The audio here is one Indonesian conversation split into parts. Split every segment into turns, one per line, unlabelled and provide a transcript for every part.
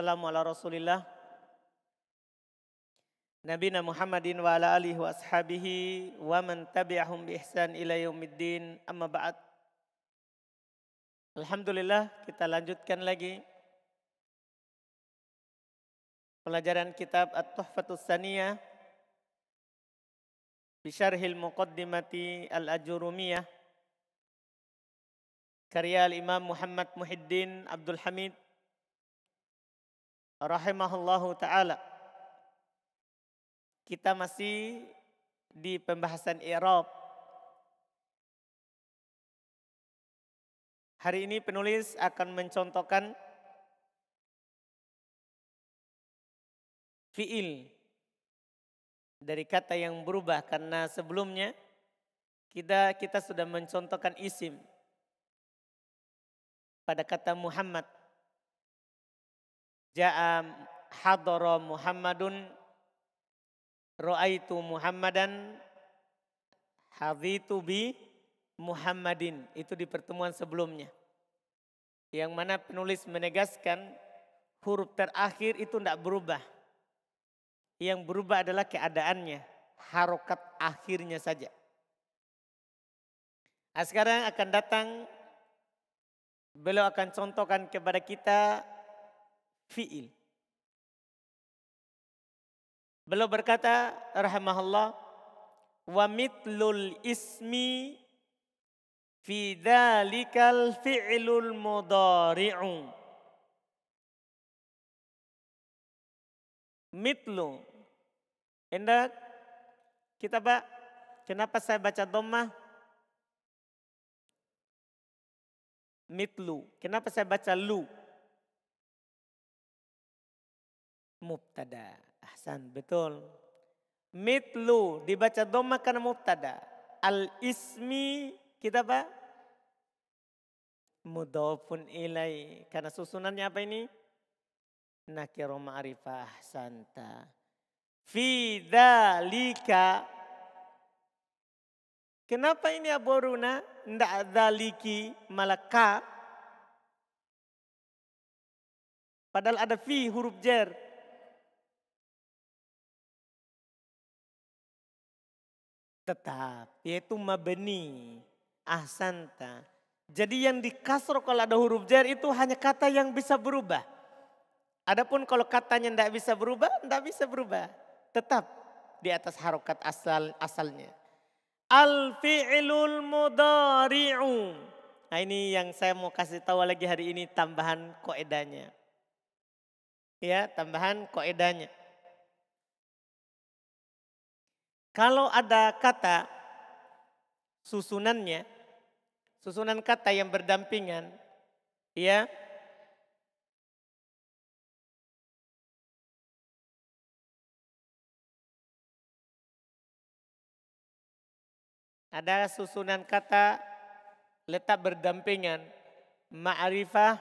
Wassalamu ala Rasulillah Nabina Muhammadin wa ala alihi wa ashabihi wa man tabi'ahum bi ihsan ila yaumiddin, amma ba'd. Alhamdulillah, kita lanjutkan lagi pelajaran kitab At-Tuhfatus Tsaniyah bi syarhil muqaddimati al-Ajurumiyah karya al-Imam Muhammad Muhyiddin Abdul Hamid rahimahullahu ta'ala. Kita masih di pembahasan i'rab. Hari ini penulis akan mencontohkan fi'il dari kata yang berubah, karena sebelumnya kita sudah mencontohkan isim pada kata Muhammad. Ja'a hadara Muhammadun, ra'aitu Muhammadan, hadhitu bi Muhammadin. Itu di pertemuan sebelumnya. Yang mana penulis menegaskan huruf terakhir itu tidak berubah. Yang berubah adalah keadaannya, harokat akhirnya saja. Nah, sekarang akan datang, beliau akan contohkan kepada kita fi'il. Beliau berkata rahimahullah, wa mitlul ismi fi dzalikal fi'lul mudhari'u. Mitlu. Hendak kita kenapa saya baca dhammah? Mitlu. Kenapa saya baca lu? Mubtada. Ahsan, betul. Mitlu dibaca dhammah karena mubtada. Al-ismi kita mudhafun ilai. Karena susunannya apa ini? Nakirah ma'rifah. Ahsanta. Fi dzalika. Kenapa ini aboruna? Ndak dzaliki malaka. Padahal ada fi huruf jar. Tetap, yaitu mabni. Ahsanta. Jadi yang di kasroh kalau ada huruf jar itu hanya kata yang bisa berubah. Adapun kalau katanya tidak bisa berubah, tidak bisa berubah. Tetap di atas harokat asalnya. Al-fi'lul mudhari'u. Nah, ini yang saya mau kasih tahu lagi hari ini, tambahan koedanya. Ya, tambahan koedanya. Kalau ada kata susunan kata yang berdampingan, ya, ada susunan kata letak berdampingan, ma'rifah,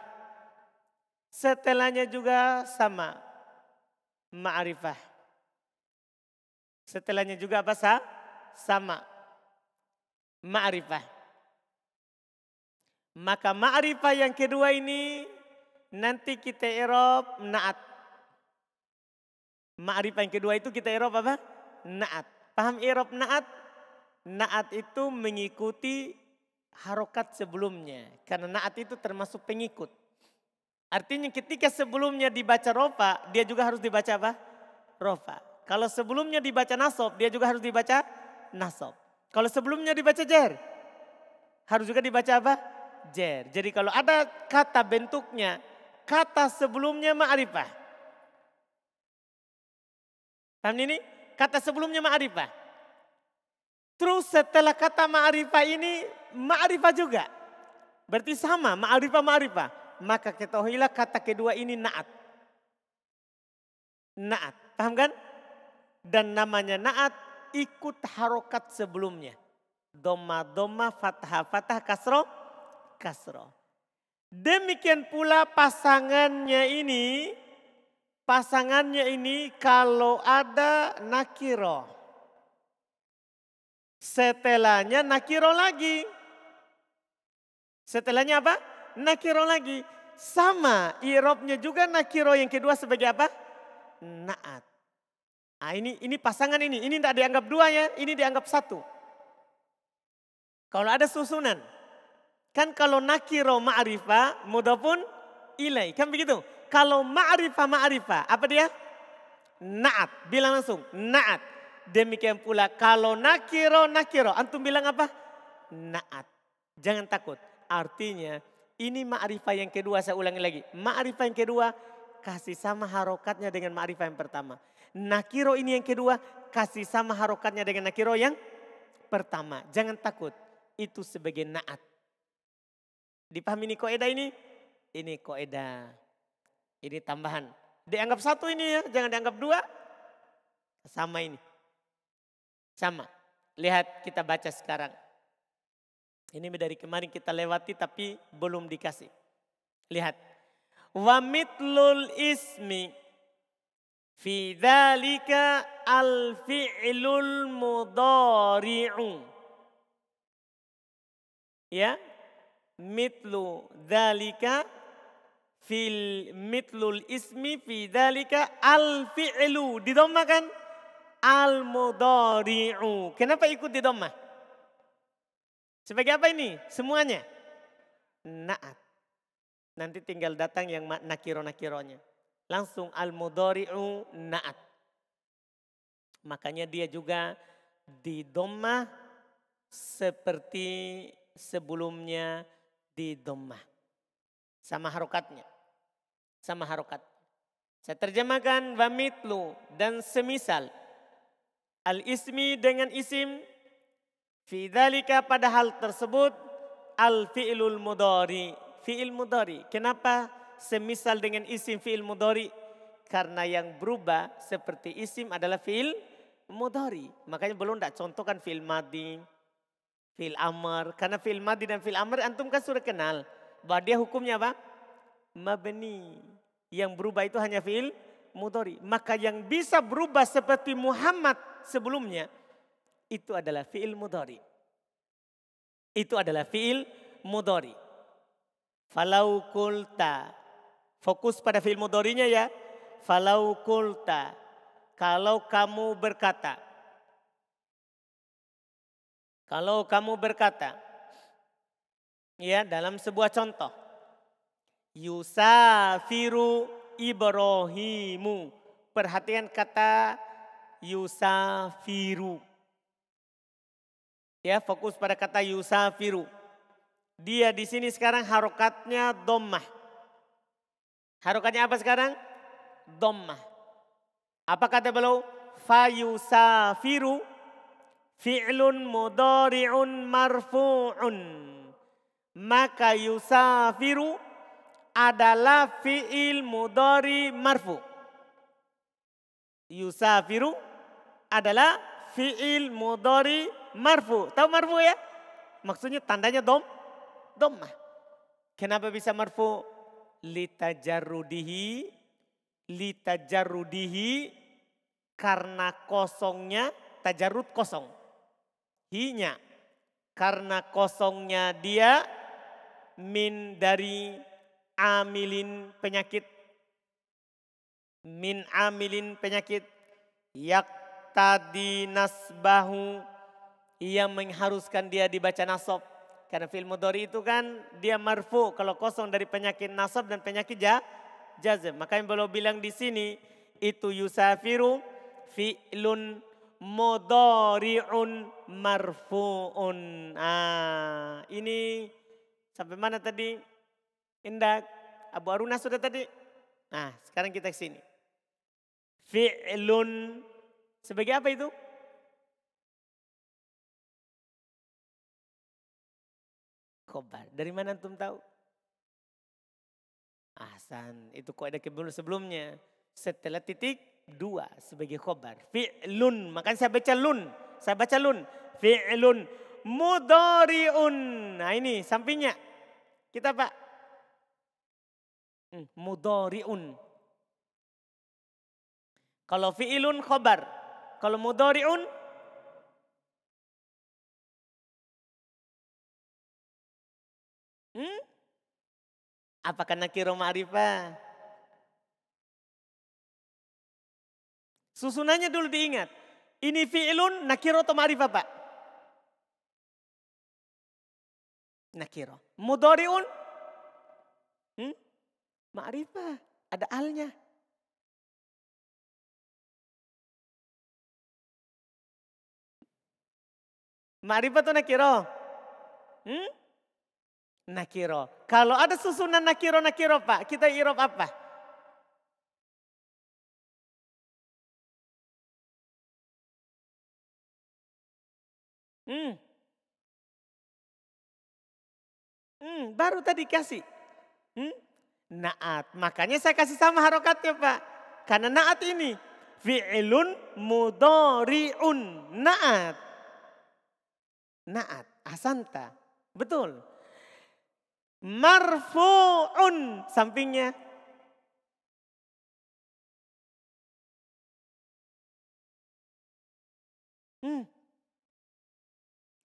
setelahnya juga sama, ma'rifah. Setelahnya juga apa sama, ma'rifah. Maka ma'rifah yang kedua ini nanti kita i'rab na'at. Ma'rifah yang kedua itu kita i'rab apa? Na'at. Paham i'rab na'at? Na'at itu mengikuti harokat sebelumnya. Karena na'at itu termasuk pengikut. Artinya ketika sebelumnya dibaca rofa, dia juga harus dibaca apa? Rofa. Kalau sebelumnya dibaca nasab, dia juga harus dibaca nasab. Kalau sebelumnya dibaca jar, harus juga dibaca apa? Jar. Jadi kalau ada kata bentuknya, kata sebelumnya ma'rifah. Paham ini? Kata sebelumnya ma'rifah. Terus setelah kata ma'rifah ini, ma'rifah juga. Berarti sama, ma'rifah. Maka ketahuilah kata kedua ini na'at. Na'at, paham kan? Dan namanya na'at ikut harokat sebelumnya. Dhamma, fathah, kasroh. Demikian pula pasangannya ini kalau ada nakiro. Setelahnya nakiro lagi. Setelahnya apa? Nakiro lagi. sama i'rabnya juga nakiro yang kedua sebagai apa? Naat. Nah, ini pasangan ini tidak dianggap dua ya, ini dianggap satu. Kalau ada susunan, kan kalau nakiro ma'rifah mudhafun ilai, kan begitu. Kalau ma'rifah, apa dia? Naat, bilang langsung, naat. Demikian pula kalau nakiro, antum bilang apa? Naat. Jangan takut, artinya ini ma'rifah yang kedua, saya ulangi lagi. Ma'rifah yang kedua, kasih sama harokatnya dengan ma'rifah yang pertama. Nakiro ini yang kedua, kasih sama harokatnya dengan nakiro yang pertama. Jangan takut, itu sebagai naat. Dipahami ini kaidah ini? Ini kaidah. Ini tambahan. Dianggap satu ini ya, jangan dianggap dua. Sama ini. Sama. Lihat kita baca sekarang. Ini dari kemarin kita lewati tapi belum dikasih. Lihat. Wa mitlul ismi fi dzalika al-fi'lul mudhari'u. Ya. Mitlu dzalika mitlul ismi fi dzalika al-fi'lu. Didommakan al-mudhari'u. Kenapa ikut didommah? Sebagai apa ini? Semuanya. Naat. Nanti tinggal datang yang nakiro-nakironya. Langsung al-mudhari'u naat. Makanya dia juga didommah seperti sebelumnya didommah. Sama harokatnya. Sama harokat. Saya terjemahkan wamitlu dan semisal. Al-ismi dengan isim. Fi dzalika pada hal tersebut al-fi'lul mudhari. Fi'il mudhari. Kenapa semisal dengan isim fi'il mudhari? Karena yang berubah seperti isim adalah fi'il mudhari. Makanya belum tidak contohkan fi'il madi, fi'il amr. Karena fi'il madi dan fi'il amr antum kan sudah kenal. Bahwa dia hukumnya apa? Mabni. Yang berubah itu hanya fi'il mudhari. Maka yang bisa berubah seperti Muhammad sebelumnya. Itu adalah fi'il mudhari. Itu adalah fi'il mudhari. Falau kulta. Fokus pada fi'il mudharinya ya. Falau kulta. Kalau kamu berkata. Kalau kamu berkata. Ya, dalam sebuah contoh. Yusafiru Ibrahimu. Perhatikan kata yusafiru. Ya, fokus pada kata yusafiru. Dia di sini sekarang harokatnya dhammah. Harokatnya apa sekarang? Dhammah. Apa kata beliau? Fa yusafiru fi'lun mudhari'un marfu'un. Maka yusafiru adalah fi'il mudhari marfu. Yusafiru adalah fi'il mudhari marfu. Tahu marfu ya? Maksudnya tandanya dhammah. Kenapa bisa marfu? Litajarrudihi karena kosongnya, tajarrud kosong. Hinya karena kosongnya dia min dari amilin penyakit. Min amilin penyakit. Yaktadi nasbahu. Yang mengharuskan dia dibaca nasab. Karena fi'il mudhari itu kan dia marfu. Kalau kosong dari penyakit nasab dan penyakit jazm. Makanya beliau bilang di sini. Itu yusafiru fi'lun mudhari'un marfu'un. Ini sampai mana tadi? Indak. Abu Aruna sudah tadi. Nah, sekarang kita ke sini. Fi'lun sebagai apa itu? Khobar. Dari mana antum tahu? Ahsan, itu kaidah sebelumnya. Setelah titik 2 sebagai khobar. Fi'lun, makanya saya baca lun. Saya baca lun. Fi'lun mudhari'un. Nah ini sampingnya. Kita Pak. Mudhari'un. Kalau fi'ilun khobar. Kalau mudhari'un. Apakah nakiro ma'rifah? Susunannya dulu diingat. Ini fi'ilun nakiro atau ma'rifah Pak? Nakiro. Mudhari'un? Ma'rifah. Ada alnya. Ma'rifah atau nakiro? Nakiro. Kalau ada susunan nakiro Pak, kita irob apa? Baru tadi kasih. Naat. Makanya saya kasih sama harokatnya Pak. Karena naat ini. Fi'ilun mudhari'un. Naat. Naat. Ahsanta. Betul. Marfu'un. Sampingnya.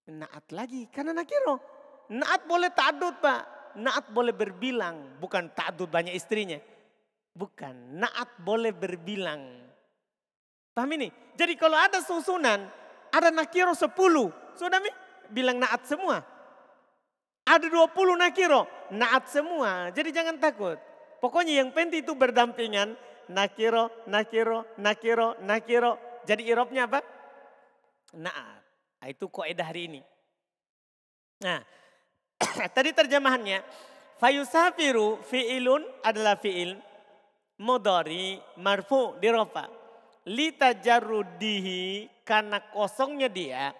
Naat lagi. Karena nakiro. Naat boleh ta'adud Pak. Naat boleh berbilang. Bukan ta'adud banyak istrinya. Bukan. Naat boleh berbilang. Paham ini? Jadi kalau ada susunan. Ada nakiro 10. Sudah mi? Bilang naat semua. Ada 20 nakiro. Naat semua. Jadi jangan takut. Pokoknya yang penting itu berdampingan. Nakiro, nakiro, nakiro, nakiro. Jadi irobnya apa? Naat. Nah, itu kaidah hari ini. Nah, tadi terjemahannya. Fayusafiru fi'ilun adalah fi'il. Mudhari marfu dirofa. Litajarrudihi karena kosongnya dia.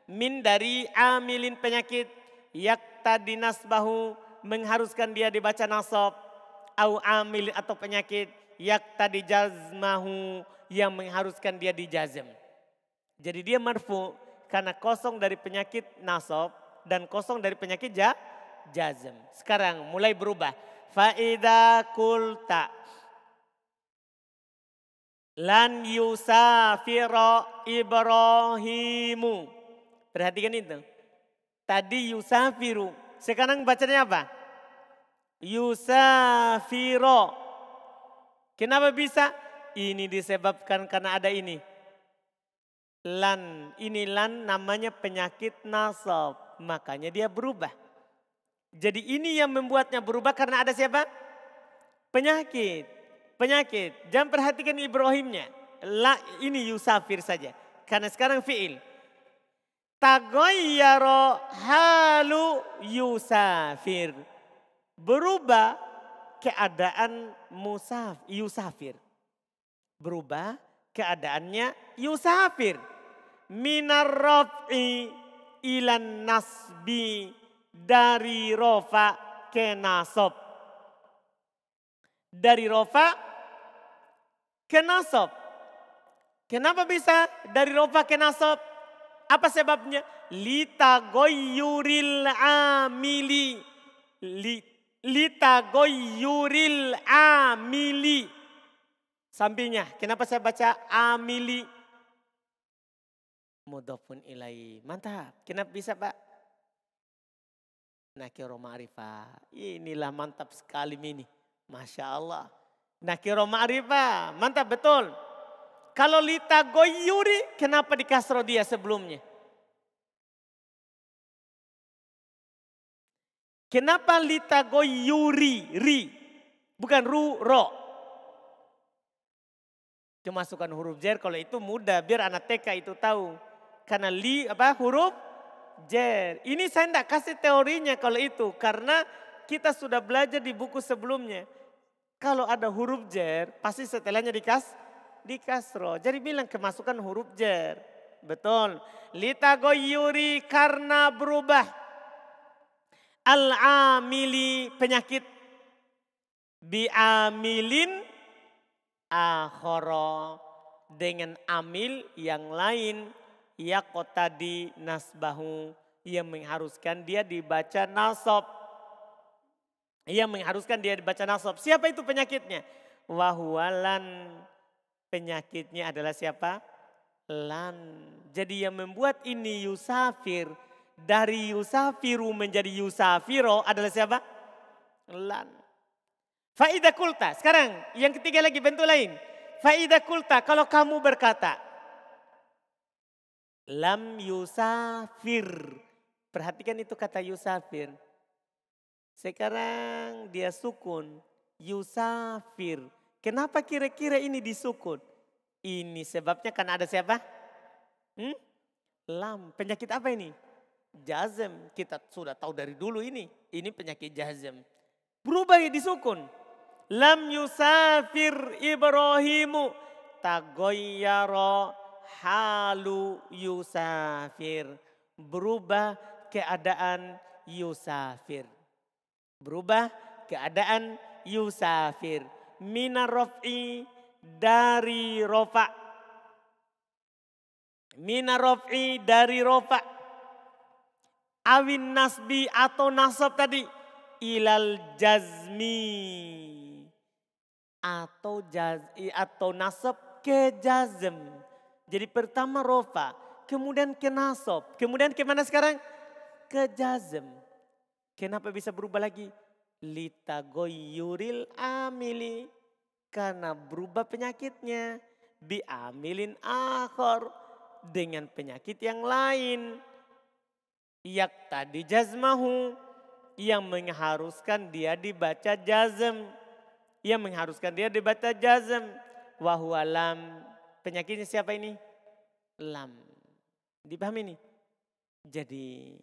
Min dari amilin penyakit. Yaktadi nasbahu mengharuskan dia dibaca nasab. Au amilin atau penyakit. Yaktadi jazmahu yang mengharuskan dia dijazm. Jadi dia marfu. Karena kosong dari penyakit nasab dan kosong dari penyakit jazm. Sekarang mulai berubah. Fa'idha kulta lan yusafira Ibrahimu. Perhatikan itu. Tadi yusafiru. Sekarang bacanya apa? Yusafiro. Kenapa bisa? Ini disebabkan karena ada ini. Lan, ini lan namanya penyakit nasab. Makanya dia berubah. Jadi ini yang membuatnya berubah karena ada siapa? Penyakit. Penyakit. Jangan perhatikan Ibrahimnya. La, ini yusafir saja. Karena sekarang fi'il. Tagoyyaro halu yusafir. Berubah keadaan yusafir. Berubah keadaannya yusafir. Minar raf'i ilan nasbi dari rofa ke nasab. Dari rofa ke nasab. Kenapa bisa dari rofa ke nasab? Apa sebabnya? Litagoyyuril amili. Litagoyyuril amili. Sampingnya. Kenapa saya baca amili? Mudhafun ilai. Mantap. Kenapa bisa Pak? Nakiro ma'rifah. Inilah mantap sekali ini. Masya Allah. Nakiro ma'rifah. Mantap betul. Kalau litagoyyuri. Kenapa di kasro dia sebelumnya? Kenapa litagoyyuri? Ri. Bukan ru, ro. Masukkan huruf jar kalau itu mudah. Biar anak TK itu tahu. Karena huruf jar. Ini saya tidak kasih teorinya kalau itu. Karena kita sudah belajar di buku sebelumnya. Kalau ada huruf jar pasti setelahnya di kasro. Jadi bilang kemasukan huruf jar. Betul. Litagoyyuri karena berubah. Al-amili penyakit. Bi'amilin akhara. Dengan amil yang lain. Yaqtadi nasbahu. Yang mengharuskan dia dibaca nasab. Yang mengharuskan dia dibaca nasab. Siapa itu penyakitnya? Wahualan. Penyakitnya adalah siapa? Lan. Jadi yang membuat ini yusafir. Dari yusafiru menjadi yusafiro adalah siapa? Lan. Faida kulta. Sekarang yang ketiga lagi bentuk lain. Faida kulta, kalau kamu berkata. Lam yusafir. Perhatikan itu kata yusafir. Sekarang dia sukun. Yusafir. Kenapa kira-kira ini disukun? Ini sebabnya kan ada siapa? Lam. Penyakit apa ini? Jazm. Kita sudah tahu dari dulu ini. Ini penyakit jazm. Berubah disukun. Lam yusafir Ibrahimu. Tagoyyaro halu yusafir. Berubah keadaan yusafir. Berubah keadaan yusafir. Minar raf'i dari rofa. Minar raf'i dari rofa. Awin nasbi atau nasab tadi. Ilal jazmi. Atau nasab ke jazm. Jadi pertama rofa. Kemudian ke nasab. Kemudian kemana sekarang? Ke jazm. Kenapa bisa berubah lagi? Litagoyyuril amili. Karena berubah penyakitnya. Biamilin akhor. Dengan penyakit yang lain. Yak tadi jazmahu. Yang mengharuskan dia dibaca jazm. Yang mengharuskan dia dibaca jazm. Wahuwa lam. Penyakitnya siapa ini? Lam. Dipahami ini? Jadi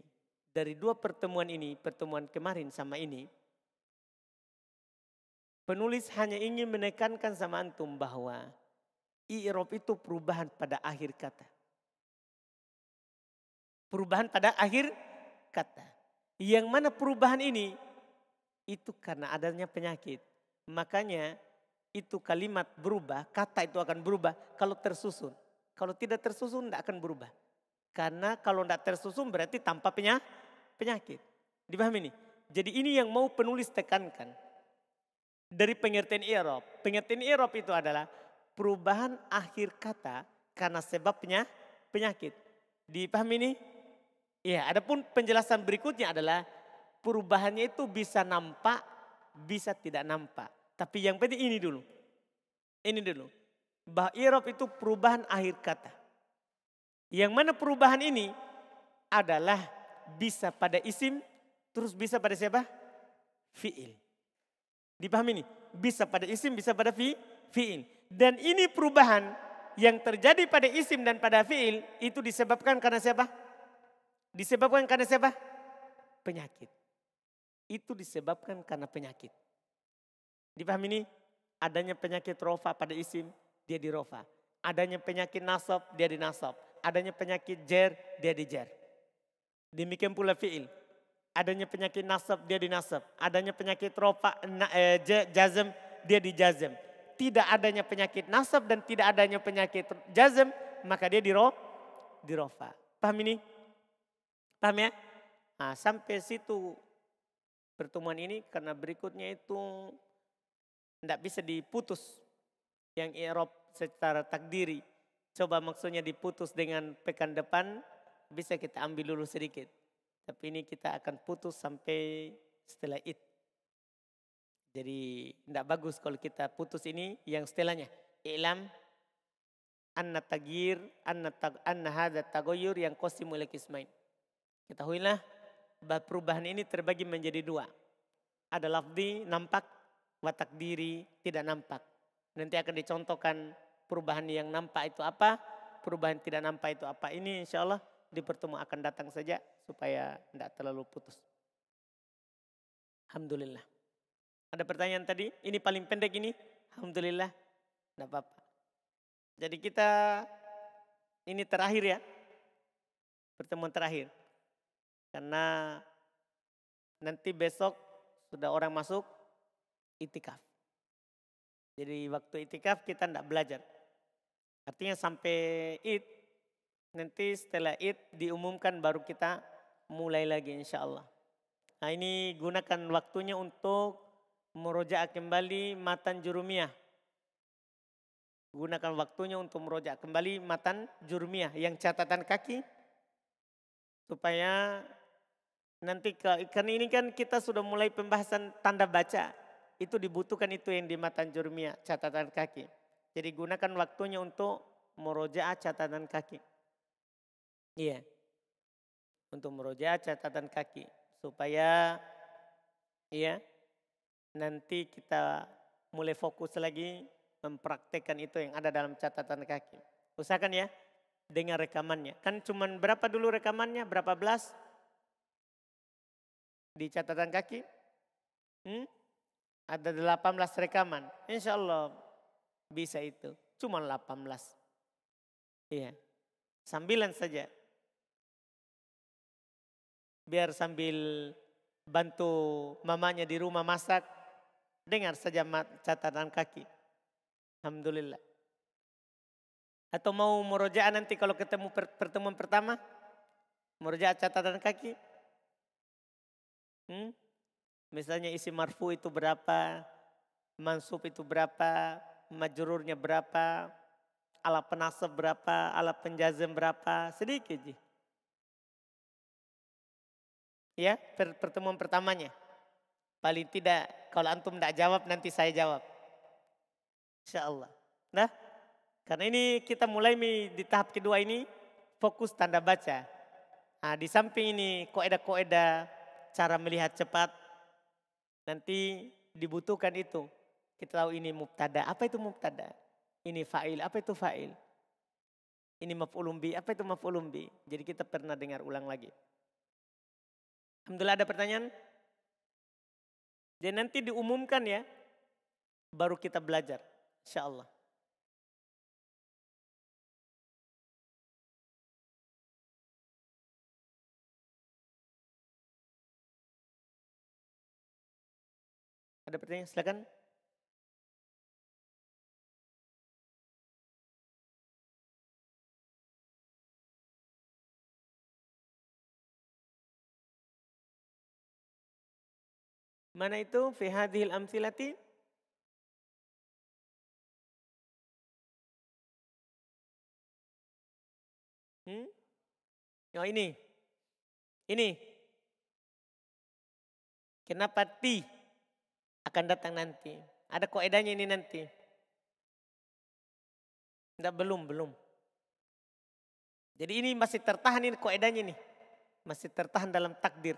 dari dua pertemuan ini, pertemuan kemarin sama ini, penulis hanya ingin menekankan sama antum bahwa i'rab itu perubahan pada akhir kata. Perubahan pada akhir kata. Yang mana perubahan ini, itu karena adanya penyakit. Makanya itu kalimat berubah, kata itu akan berubah kalau tersusun. Kalau tidak tersusun tidak akan berubah. Karena kalau tidak tersusun berarti tanpa penyakit. Dipahami ini? Jadi ini yang mau penulis tekankan. Dari pengertian i'rab. Pengertian i'rab itu adalah perubahan akhir kata karena sebabnya penyakit. Dipahami ini? Ya, adapun penjelasan berikutnya adalah perubahannya itu bisa nampak, bisa tidak nampak. Tapi yang penting ini dulu. Ini dulu. Bahwa i'rab itu perubahan akhir kata. Yang mana perubahan ini adalah bisa pada isim, terus bisa pada siapa? Fi'il. Dipahami ini? Bisa pada isim, bisa pada fi'il. Dan ini perubahan yang terjadi pada isim dan pada fi'il itu disebabkan karena siapa? Disebabkan karena siapa? Penyakit. Itu disebabkan karena penyakit. Dipahami ini? Adanya penyakit rofa pada isim, dia di rofa. Adanya penyakit nasab, dia di nasab. Adanya penyakit jer, dia di jer. Demikian pula fi'il. Adanya penyakit nasab, dia di nasab. Adanya penyakit rofa, jazm, dia di jazm. Tidak adanya penyakit nasab dan tidak adanya penyakit jazm, maka dia di rofa. Paham ini? Paham ya? Nah, sampai situ pertemuan ini karena berikutnya itu tidak bisa diputus. Yang i'rab secara takdiri. Coba maksudnya diputus dengan pekan depan, bisa kita ambil dulu sedikit. Tapi ini kita akan putus sampai setelah Id. Jadi tidak bagus kalau kita putus ini yang setelahnya. I'lam anna taghyir anna hadza taghayyur yang qasimu ila qismain. Ketahuilah bahwa perubahan ini terbagi menjadi dua. Ada lafzi nampak, wa takdiri tidak nampak. Nanti akan dicontohkan perubahan yang nampak itu apa, perubahan tidak nampak itu apa. Ini insya Allah di pertemuan akan datang saja supaya tidak terlalu putus. Alhamdulillah. Ada pertanyaan tadi? Ini paling pendek ini. Alhamdulillah. Tidak apa-apa. Jadi kita ini terakhir ya. Pertemuan terakhir. Karena nanti besok sudah orang masuk itikaf. Jadi waktu itikaf kita tidak belajar. Artinya sampai Id, nanti setelah Id diumumkan baru kita mulai lagi insya Allah. Nah ini gunakan waktunya untuk merojaah kembali matan jurumiyah. Gunakan waktunya untuk merojaah kembali matan jurumiyah yang catatan kaki. Supaya nanti, karena ini kan kita sudah mulai pembahasan tanda baca. itu dibutuhkan itu yang di matan jurumiyah, catatan kaki. Jadi gunakan waktunya untuk murojaah catatan kaki. Iya. Untuk murojaah catatan kaki. Supaya iya nanti kita mulai fokus lagi mempraktekkan itu yang ada dalam catatan kaki. Usahakan ya dengan rekamannya. Kan cuman berapa dulu rekamannya? Berapa belas? Di catatan kaki? Ada 18 rekaman. Insya Allah bisa itu. Cuma 18. Iya. Sambilan saja. Biar sambil bantu mamanya di rumah masak. Dengar saja catatan kaki. Alhamdulillah. Atau mau murojaah nanti kalau ketemu pertemuan pertama? Murojaah catatan kaki? Misalnya isi marfu itu berapa, mansub itu berapa, majrurnya berapa, alat penasab berapa, alat penjazam berapa, sedikit sih. Ya, pertemuan pertamanya. Paling tidak kalau antum tidak jawab nanti saya jawab. Insya Allah. Nah, karena ini kita mulai di tahap kedua ini fokus tanda baca. Nah, di samping ini koedah-koedah cara melihat cepat. Nanti dibutuhkan itu. Kita tahu ini mubtada. Apa itu mubtada? Ini fa'il. Apa itu fa'il? Ini maf'ulun bi. Apa itu maf'ulun bi? Jadi kita pernah dengar ulang lagi. Alhamdulillah ada pertanyaan? Jadi nanti diumumkan ya. Baru kita belajar. Insya Allah. Ada pertanyaan? Silakan. Mana itu? Fi hadhil amthilati? Oh ini. Ini. Kenapa ti akan datang nanti? Ada koedanya ini nanti. Enggak, belum. Jadi ini masih tertahan ini koedanya nih. Masih tertahan dalam takdir.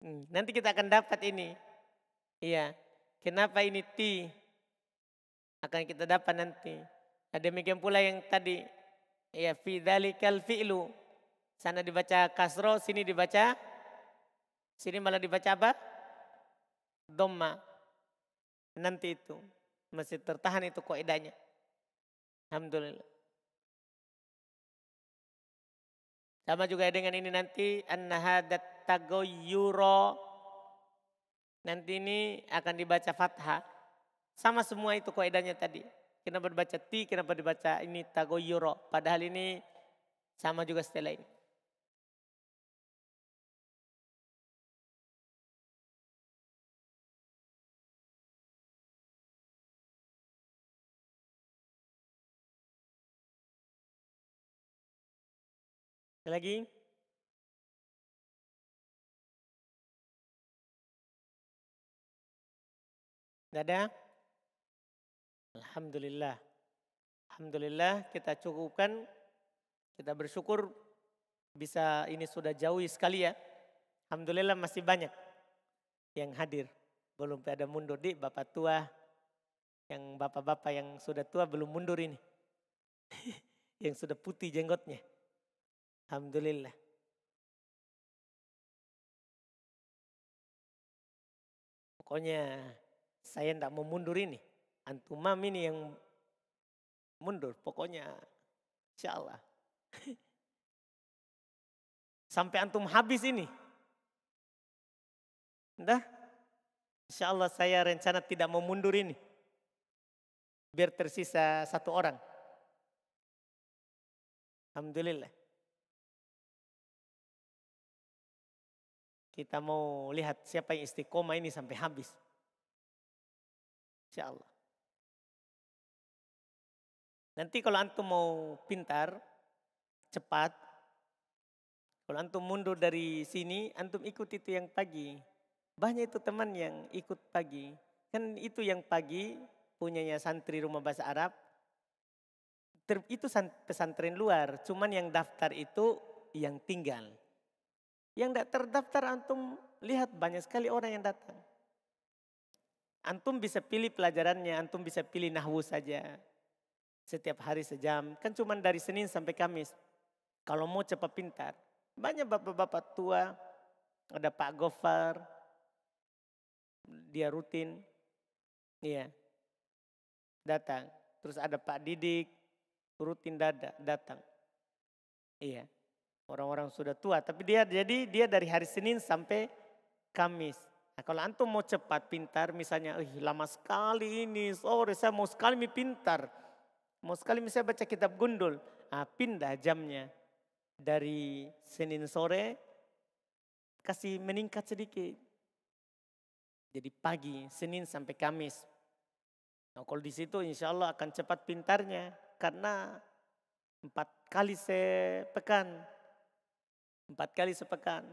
Nanti kita akan dapat ini. Iya. Kenapa ini ti akan kita dapat nanti. Ada demikian pula yang tadi. Ya fi dzalikal fi'lu. Sana dibaca kasro, sini malah dibaca apa? Dhamma. Nanti itu masih tertahan itu kaidahnya. Alhamdulillah. Sama juga dengan ini nanti an-nahadat tagoyuro. Nanti ini akan dibaca fathah. Sama semua itu kaidahnya tadi. Kenapa dibaca ti, kenapa dibaca ini tagoyuro. Padahal ini sama juga setelah ini. Lagi? Tidak ada? Alhamdulillah. Alhamdulillah kita cukupkan. Kita bersyukur bisa ini sudah jauh sekali ya. Alhamdulillah masih banyak yang hadir. Belum ada mundur di bapak tua. Yang bapak-bapak yang sudah tua belum mundur ini. Yang sudah putih jenggotnya. Alhamdulillah. Pokoknya saya tidak mau mundur ini. Antum mam ini yang mundur. Pokoknya insya Allah. Sampai antum habis ini. Entah. Insya Allah saya rencana tidak mau mundur ini. Biar tersisa satu orang. Alhamdulillah. Kita mau lihat siapa yang istiqomah ini sampai habis. Insya Allah. Nanti kalau antum mau pintar, cepat. Kalau antum mundur dari sini, antum ikut itu yang pagi. Banyak itu teman yang ikut pagi. Kan itu yang pagi punyanya santri rumah bahasa Arab. Itu pesantren luar. Cuman yang daftar itu yang tinggal. Yang tidak terdaftar antum lihat banyak sekali orang yang datang. Antum bisa pilih pelajarannya, antum bisa pilih nahwu saja. Setiap hari sejam, kan cuma dari Senin sampai Kamis. Kalau mau cepat pintar. Banyak bapak-bapak tua, ada Pak Gofar, dia rutin, iya, datang. Terus ada Pak Didik, rutin datang. Iya, orang-orang sudah tua, tapi dia dari hari Senin sampai Kamis. Nah, kalau antum mau cepat pintar, misalnya, lama sekali ini sore saya mau sekali pintar, mau sekali misalnya baca kitab gundul, pindah jamnya dari Senin sore, kasih meningkat sedikit. Jadi pagi, Senin sampai Kamis. Nah, kalau di situ insya Allah akan cepat pintarnya, karena 4 kali sepekan. 4 kali sepekan.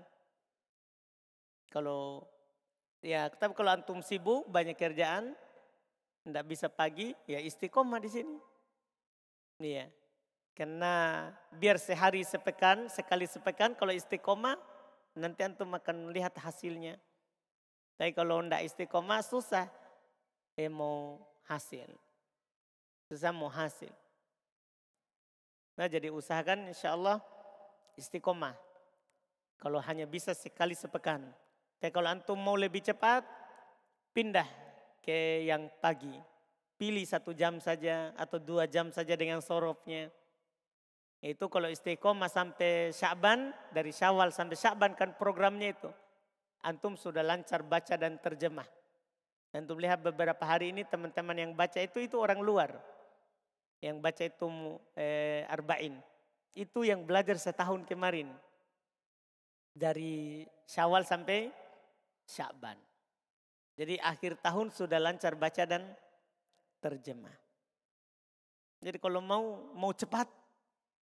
Tapi kalau antum sibuk, banyak kerjaan, tidak bisa pagi, ya istiqomah di sini. Iya. Karena biar sekali sepekan, kalau istiqomah, nanti antum akan lihat hasilnya. Tapi kalau tidak istiqomah, susah mau hasil. Susah mau hasil. Nah, jadi usahakan insya Allah istiqomah. Kalau hanya bisa sekali sepekan. Tapi kalau antum mau lebih cepat, pindah ke yang pagi. Pilih 1 jam saja atau 2 jam saja dengan sorofnya. Itu kalau istiqomah sampai Sya'ban, dari Syawal sampai Sya'ban kan programnya itu. Antum sudah lancar baca dan terjemah. Antum lihat beberapa hari ini teman-teman yang baca itu orang luar. Yang baca itu Arba'in. Itu yang belajar setahun kemarin. Dari Syawal sampai Sya'ban. Jadi akhir tahun sudah lancar baca dan terjemah. Jadi kalau mau cepat,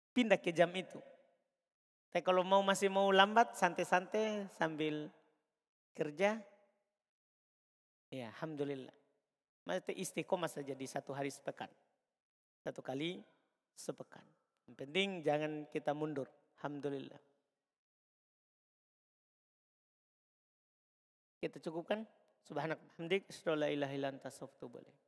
pindah ke jam itu. Tapi kalau masih mau lambat, santai-santai sambil kerja, ya alhamdulillah. Maksudnya istiqomah saja di 1 hari sepekan. 1 kali sepekan. Yang penting jangan kita mundur. Alhamdulillah. Kita cukupkan. Subhanak hamdik, asyhadu an la ilaha illa anta astaghfiruka wa atubu ilaik.